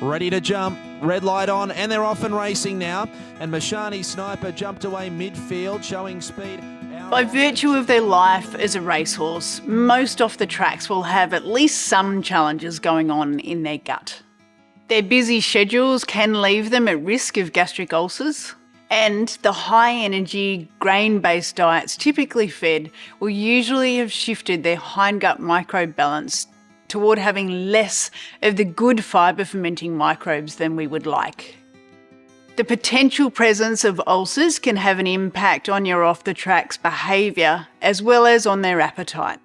Ready to jump, red light on, and they're off and racing now. And Mashani Sniper jumped away midfield, showing speed. By virtue of their life as a racehorse, most off the tracks will have at least some challenges going on in their gut. Their busy schedules can leave them at risk of gastric ulcers, and the high-energy, grain-based diets typically fed will usually have shifted their hindgut microbe balance toward having less of the good fibre-fermenting microbes than we would like. The potential presence of ulcers can have an impact on your off-the-tracks behaviour as well as on their appetite,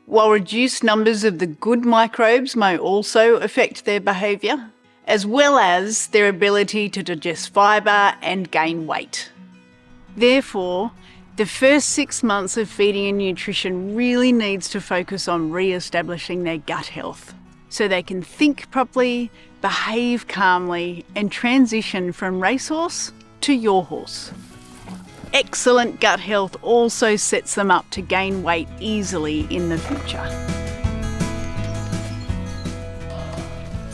while reduced numbers of the good microbes may also affect their behaviour, as well as their ability to digest fibre and gain weight. Therefore, the first 6 months of feeding and nutrition really needs to focus on re-establishing their gut health so they can think properly, behave calmly and transition from racehorse to your horse. Excellent gut health also sets them up to gain weight easily in the future.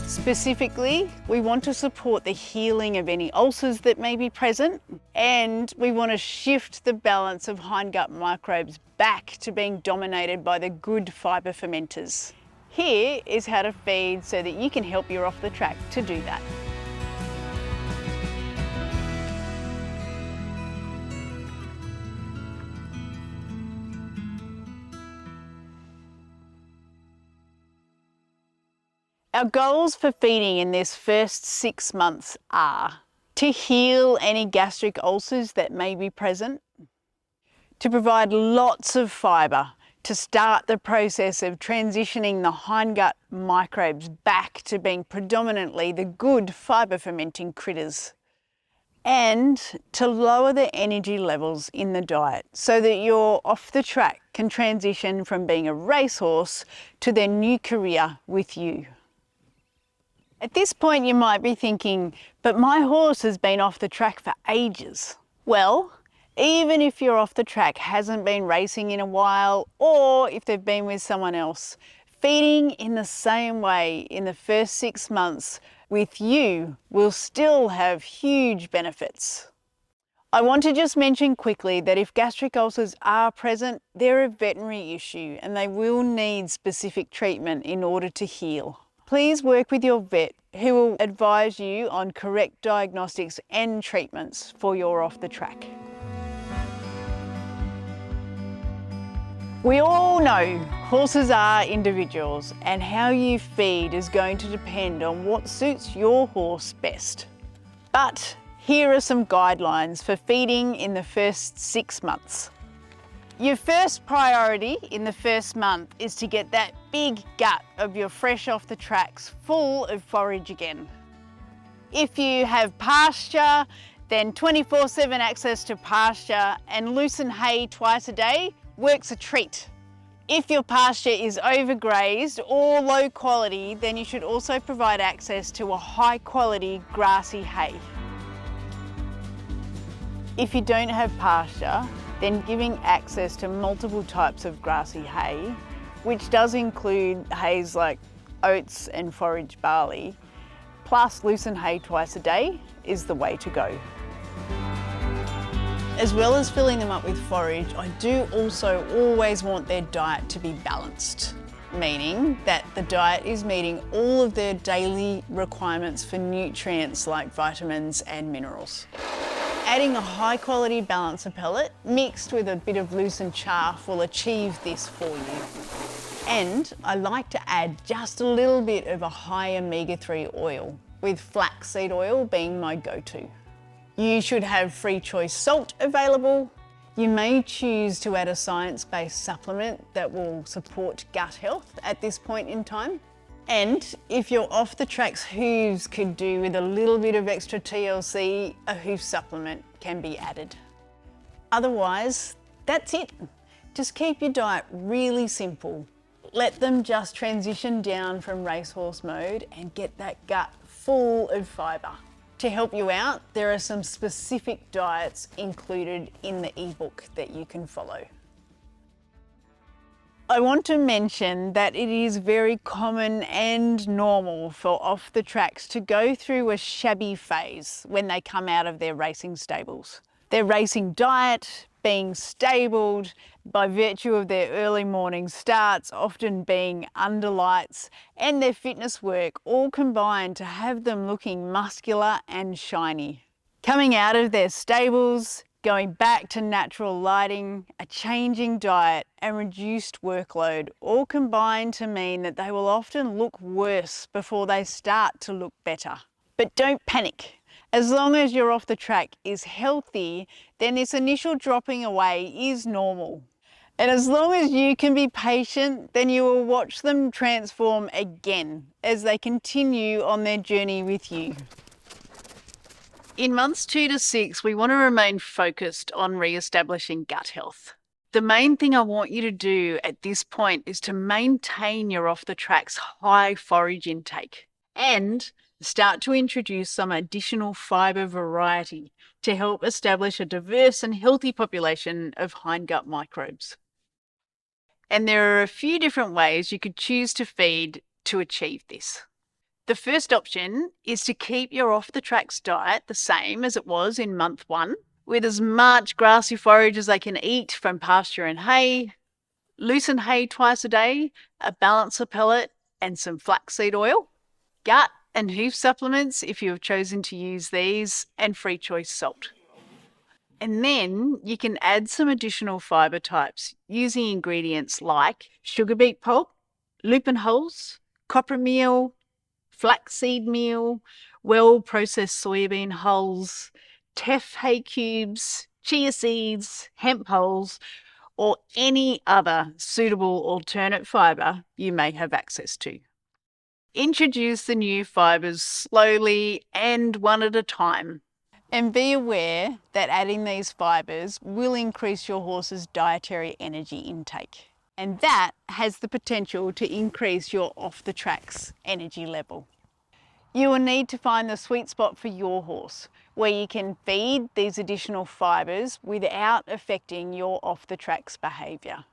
Specifically, we want to support the healing of any ulcers that may be present, and we want to shift the balance of hindgut microbes back to being dominated by the good fibre fermenters. Here is how to feed so that you can help your off the track to do that. Our goals for feeding in this first 6 months are to heal any gastric ulcers that may be present, to provide lots of fibre to start the process of transitioning the hindgut microbes back to being predominantly the good fibre fermenting critters, and to lower the energy levels in the diet so that your off the track can transition from being a racehorse to their new career with you. At this point you might be thinking, but my horse has been off the track for ages. Well, even if your off the track hasn't been racing in a while, or if they've been with someone else, feeding in the same way in the first 6 months with you will still have huge benefits. I want to just mention quickly that if gastric ulcers are present, they're a veterinary issue and they will need specific treatment in order to heal. Please work with your vet who will advise you on correct diagnostics and treatments for your off the track. We all know horses are individuals and how you feed is going to depend on what suits your horse best. But here are some guidelines for feeding in the first 6 months. Your first priority in the first month is to get that big gut of your fresh off the tracks full of forage again. If you have pasture, then 24/7 access to pasture and loosen hay twice a day works a treat. If your pasture is overgrazed or low quality, then you should also provide access to a high quality grassy hay. If you don't have pasture, then giving access to multiple types of grassy hay, which does include hays like oats and forage barley, plus loosen hay twice a day is the way to go. As well as filling them up with forage, I do also always want their diet to be balanced, meaning that the diet is meeting all of their daily requirements for nutrients like vitamins and minerals. Adding a high quality balancer pellet mixed with a bit of loosened chaff will achieve this for you. And I like to add just a little bit of a high omega-3 oil, with flaxseed oil being my go-to. You should have free choice salt available. You may choose to add a science-based supplement that will support gut health at this point in time. And if you're off the tracks hooves could do with a little bit of extra TLC, a hoof supplement can be added. Otherwise, that's it. Just keep your diet really simple. Let them just transition down from racehorse mode and get that gut full of fibre. To help you out, there are some specific diets included in the ebook that you can follow. I want to mention that it is very common and normal for off the tracks to go through a shabby phase when they come out of their racing stables. Their racing diet being stabled by virtue of their early morning starts, often being under lights, and their fitness work all combine to have them looking muscular and shiny. Coming out of their stables, going back to natural lighting, a changing diet and reduced workload all combine to mean that they will often look worse before they start to look better. But don't panic. As long as your off the track is healthy, then this initial dropping away is normal. And as long as you can be patient, then you will watch them transform again as they continue on their journey with you. In months 2 to 6, we want to remain focused on re-establishing gut health. The main thing I want you to do at this point is to maintain your off the tracks high forage intake and start to introduce some additional fibre variety to help establish a diverse and healthy population of hindgut microbes. And there are a few different ways you could choose to feed to achieve this. The first option is to keep your off the tracks diet the same as it was in month 1, with as much grassy forage as they can eat from pasture and hay, loosen hay twice a day, a balancer pellet and some flaxseed oil, gut and hoof supplements if you have chosen to use these, and free choice salt. And then you can add some additional fibre types using ingredients like sugar beet pulp, lupin hulls, copra meal, flaxseed meal, well-processed soybean hulls, teff hay cubes, chia seeds, hemp hulls, or any other suitable alternate fibre you may have access to. Introduce the new fibres slowly and one at a time. And be aware that adding these fibres will increase your horse's dietary energy intake. And that has the potential to increase your off the tracks energy level. You will need to find the sweet spot for your horse, where you can feed these additional fibres without affecting your off the tracks behaviour.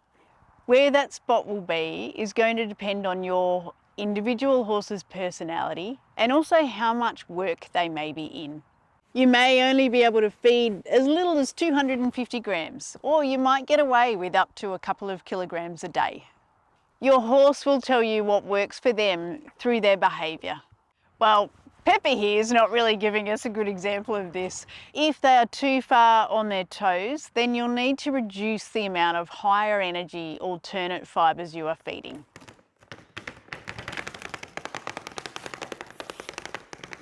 Where that spot will be is going to depend on your individual horse's personality and also how much work they may be in. You may only be able to feed as little as 250 grams, or you might get away with up to a couple of kilograms a day. Your horse will tell you what works for them through their behaviour. Well, Pepper here is not really giving us a good example of this. If they are too far on their toes, then you'll need to reduce the amount of higher energy alternate fibres you are feeding.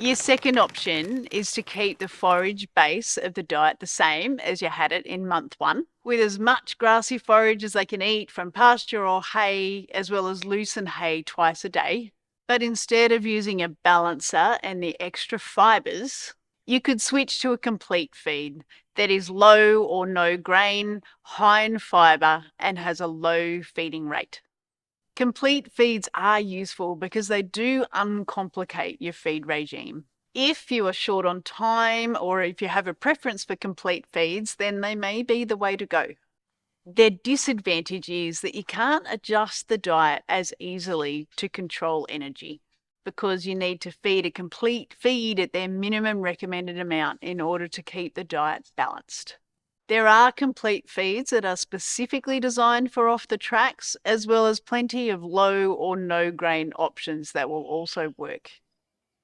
Your second option is to keep the forage base of the diet the same as you had it in month 1, with as much grassy forage as they can eat from pasture or hay, as well as loosen hay twice a day. But instead of using a balancer and the extra fibres, you could switch to a complete feed that is low or no grain, high in fibre, and has a low feeding rate. Complete feeds are useful because they do uncomplicate your feed regime. If you are short on time or if you have a preference for complete feeds, then they may be the way to go. Their disadvantage is that you can't adjust the diet as easily to control energy because you need to feed a complete feed at their minimum recommended amount in order to keep the diet balanced. There are complete feeds that are specifically designed for off the tracks, as well as plenty of low or no grain options that will also work.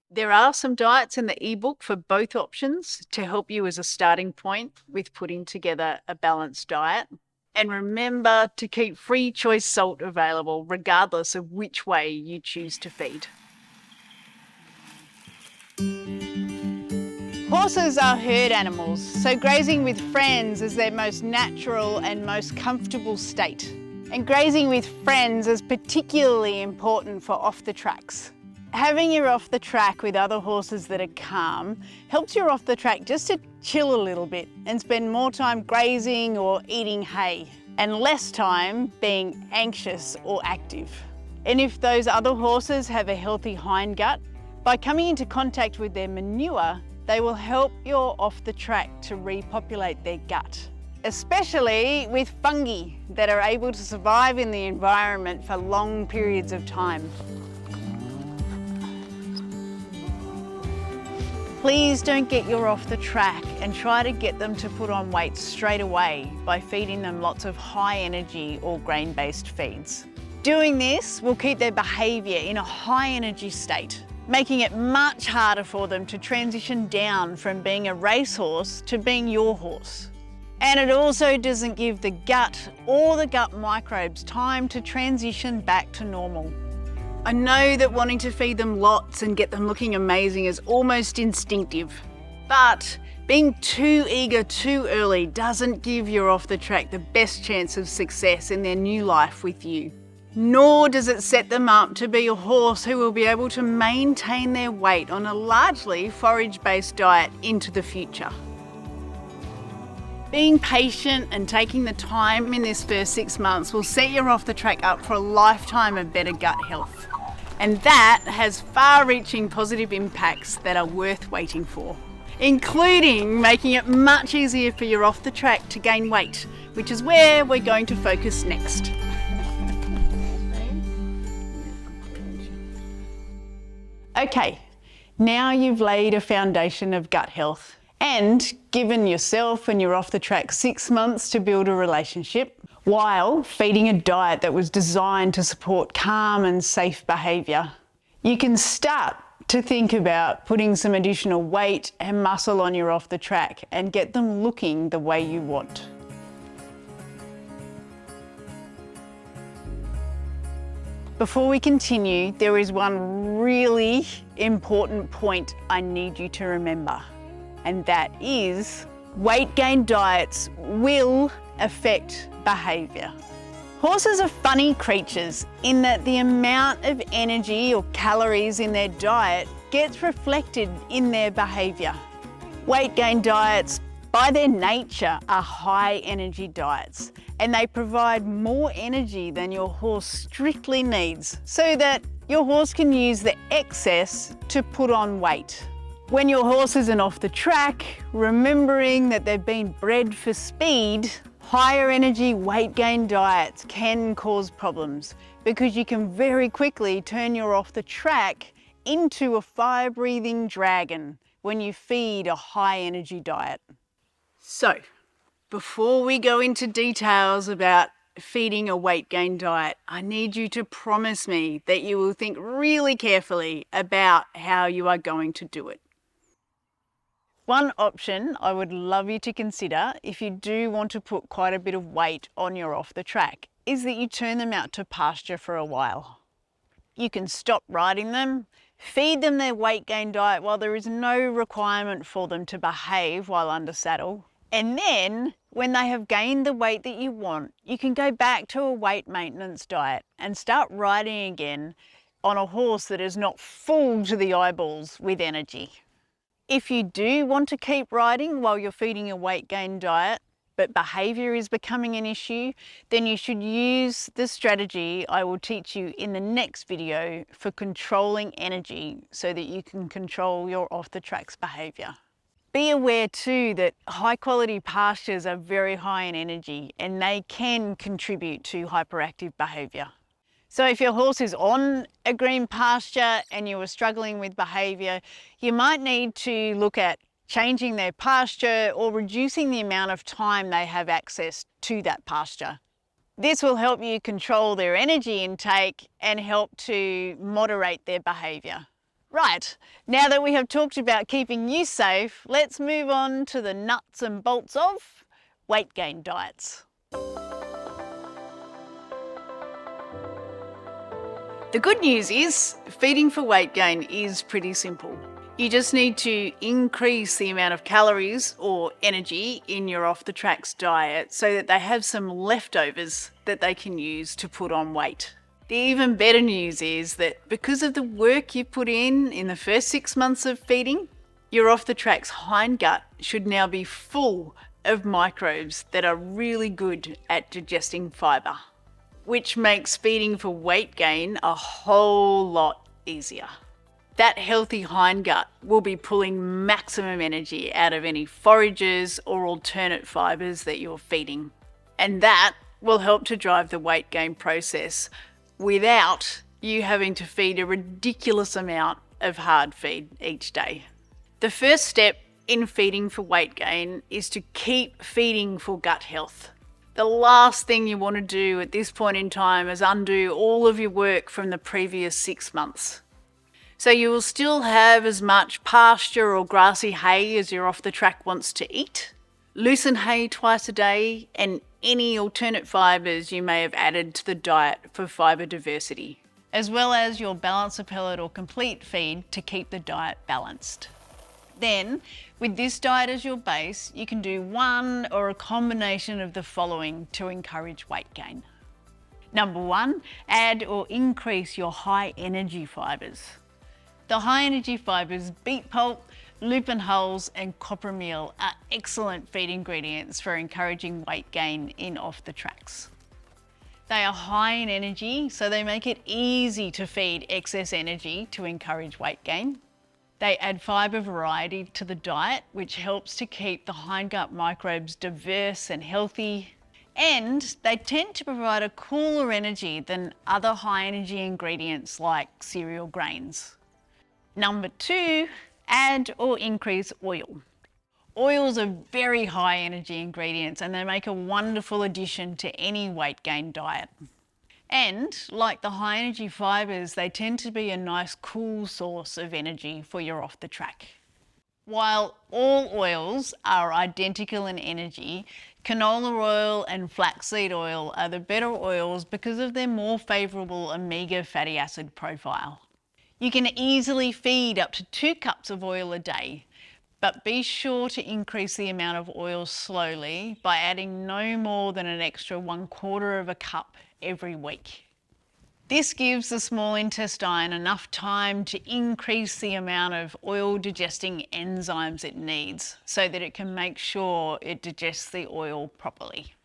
There are some diets in the ebook for both options to help you as a starting point with putting together a balanced diet. And remember to keep free choice salt available regardless of which way you choose to feed. Horses are herd animals, so grazing with friends is their most natural and most comfortable state. And grazing with friends is particularly important for off the tracks. Having your off the track with other horses that are calm helps your off the track just to chill a little bit and spend more time grazing or eating hay and less time being anxious or active. And if those other horses have a healthy hindgut, by coming into contact with their manure, they will help your off the track to repopulate their gut. especially with fungi that are able to survive in the environment for long periods of time. Please don't get your off the track and try to get them to put on weight straight away by feeding them lots of high energy or grain-based feeds. Doing this will keep their behaviour in a high energy state, making it much harder for them to transition down from being a racehorse to being your horse. And it also doesn't give the gut or the gut microbes time to transition back to normal. I know that wanting to feed them lots and get them looking amazing is almost instinctive, but being too eager too early doesn't give your off the track the best chance of success in their new life with you. Nor does it set them up to be a horse who will be able to maintain their weight on a largely forage-based diet into the future. Being patient and taking the time in this first 6 months will set your off the track up for a lifetime of better gut health. And that has far-reaching positive impacts that are worth waiting for, including making it much easier for your off the track to gain weight, which is where we're going to focus next. Okay, now you've laid a foundation of gut health and given yourself and your off the track 6 months to build a relationship while feeding a diet that was designed to support calm and safe behaviour. You can start to think about putting some additional weight and muscle on your off the track and get them looking the way you want. Before we continue, there is one really important point I need you to remember, and that is weight gain diets will affect behaviour. Horses are funny creatures in that the amount of energy or calories in their diet gets reflected in their behaviour. Weight gain diets, by their nature, are high energy diets, and they provide more energy than your horse strictly needs so that your horse can use the excess to put on weight. When your horse isn't off the track, remembering that they've been bred for speed, higher energy weight gain diets can cause problems because you can very quickly turn your off the track into a fire-breathing dragon when you feed a high energy diet. So, before we go into details about feeding a weight gain diet, I need you to promise me that you will think really carefully about how you are going to do it. One option I would love you to consider if you do want to put quite a bit of weight on your off the track is that you turn them out to pasture for a while. You can stop riding them, feed them their weight gain diet while there is no requirement for them to behave while under saddle. And then when they have gained the weight that you want, you can go back to a weight maintenance diet and start riding again on a horse that is not full to the eyeballs with energy. If you do want to keep riding while you're feeding a weight gain diet, but behaviour is becoming an issue, then you should use the strategy I will teach you in the next video for controlling energy so that you can control your off the tracks behaviour. Be aware too that high quality pastures are very high in energy and they can contribute to hyperactive behaviour. So if your horse is on a green pasture and you are struggling with behaviour, you might need to look at changing their pasture or reducing the amount of time they have access to that pasture. This will help you control their energy intake and help to moderate their behaviour. Right, now that we have talked about keeping you safe, let's move on to the nuts and bolts of weight gain diets. The good news is feeding for weight gain is pretty simple. You just need to increase the amount of calories or energy in your off the tracks diet so that they have some leftovers that they can use to put on weight. The even better news is that because of the work you put in the first 6 months of feeding, your off the tracks hind gut should now be full of microbes that are really good at digesting fibre, which makes feeding for weight gain a whole lot easier. That healthy hindgut will be pulling maximum energy out of any forages or alternate fibres that you're feeding. And that will help to drive the weight gain process without you having to feed a ridiculous amount of hard feed each day. The first step in feeding for weight gain is to keep feeding for gut health. The last thing you want to do at this point in time is undo all of your work from the previous 6 months. So you will still have as much pasture or grassy hay as your off the track wants to eat, loosen hay twice a day, and any alternate fibres you may have added to the diet for fibre diversity, as well as your balancer pellet or complete feed to keep the diet balanced. Then, with this diet as your base, you can do one or a combination of the following to encourage weight gain. Number 1, add or increase your high energy fibres. The high energy fibres, beet pulp, lupin hulls and copper meal are excellent feed ingredients for encouraging weight gain in off the tracks. They are high in energy, so they make it easy to feed excess energy to encourage weight gain. They add fibre variety to the diet, which helps to keep the hindgut microbes diverse and healthy. And they tend to provide a cooler energy than other high energy ingredients like cereal grains. Number 2, add or increase oil. Oils are very high energy ingredients and they make a wonderful addition to any weight gain diet. And like the high energy fibres, they tend to be a nice cool source of energy for your off the track. While all oils are identical in energy, canola oil and flaxseed oil are the better oils because of their more favourable omega fatty acid profile. You can easily feed up to 2 cups of oil a day, but be sure to increase the amount of oil slowly by adding no more than an extra 1/4 of a cup every week. This gives the small intestine enough time to increase the amount of oil digesting enzymes it needs so that it can make sure it digests the oil properly.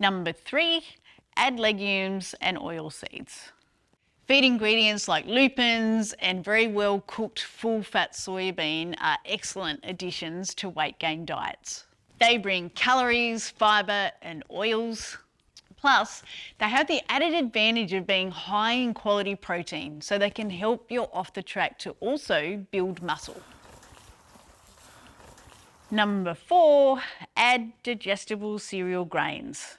Number 3, add legumes and oil seeds. Feed ingredients like lupins and very well cooked full fat soybean are excellent additions to weight gain diets. They bring calories, fibre and oils. Plus, they have the added advantage of being high in quality protein, so they can help your off the track to also build muscle. Number 4, add digestible cereal grains.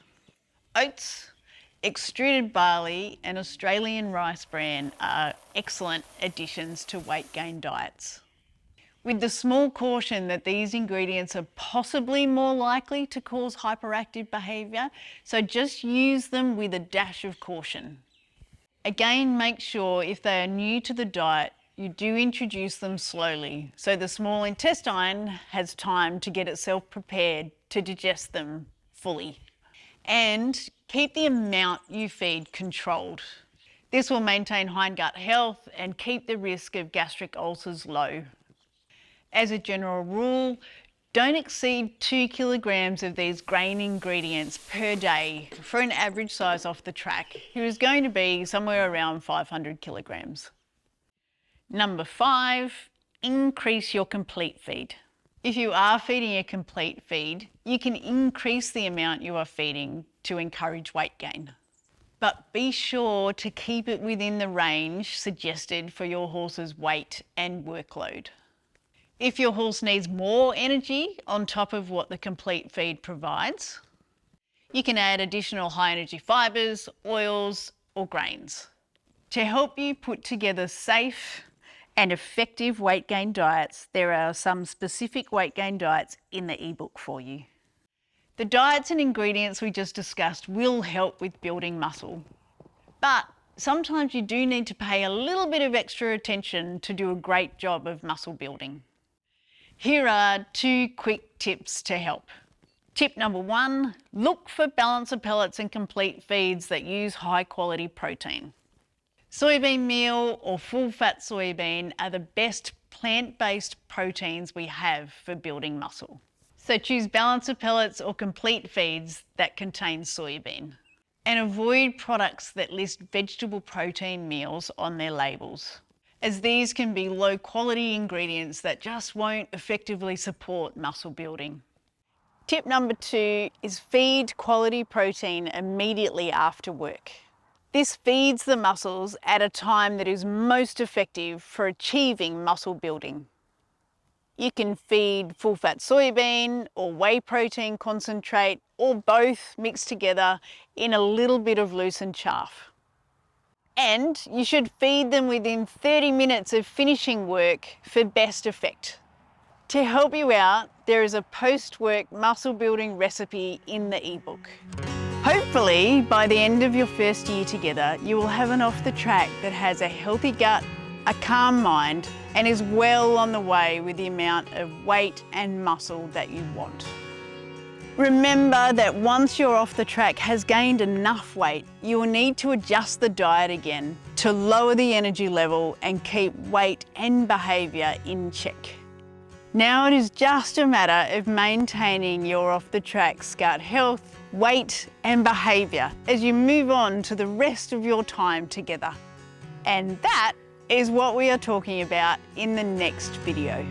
Oats, extruded barley and Australian rice bran are excellent additions to weight gain diets, with the small caution that these ingredients are possibly more likely to cause hyperactive behaviour, so just use them with a dash of caution. Again, make sure if they are new to the diet, you do introduce them slowly so the small intestine has time to get itself prepared to digest them fully. And keep the amount you feed controlled. This will maintain hindgut health and keep the risk of gastric ulcers low. As a general rule, don't exceed 2 kilograms of these grain ingredients per day for an average size off the track, who is going to be somewhere around 500 kilograms. Number 5, increase your complete feed. If you are feeding a complete feed, you can increase the amount you are feeding to encourage weight gain. But be sure to keep it within the range suggested for your horse's weight and workload. If your horse needs more energy on top of what the complete feed provides, you can add additional high energy fibres, oils or grains. To help you put together safe and effective weight gain diets, there are some specific weight gain diets in the ebook for you. The diets and ingredients we just discussed will help with building muscle, but sometimes you do need to pay a little bit of extra attention to do a great job of muscle building. Here are 2 quick tips to help. Tip number 1, look for balancer pellets and complete feeds that use high quality protein. Soybean meal or full fat soybean are the best plant-based proteins we have for building muscle. So choose balancer pellets or complete feeds that contain soybean. And avoid products that list vegetable protein meals on their labels. as these can be low quality ingredients that just won't effectively support muscle building. Tip number 2 is feed quality protein immediately after work. This feeds the muscles at a time that is most effective for achieving muscle building. You can feed full-fat soybean or whey protein concentrate or both mixed together in a little bit of loosened chaff. And you should feed them within 30 minutes of finishing work for best effect. To help you out, there is a post-work muscle building recipe in the ebook. Hopefully, by the end of your first year together, you will have an off the track that has a healthy gut, a calm mind, and is well on the way with the amount of weight and muscle that you want. Remember that once your off the track has gained enough weight, you will need to adjust the diet again to lower the energy level and keep weight and behaviour in check. Now it is just a matter of maintaining your off the track gut health, weight and behaviour as you move on to the rest of your time together. And that is what we are talking about in the next video.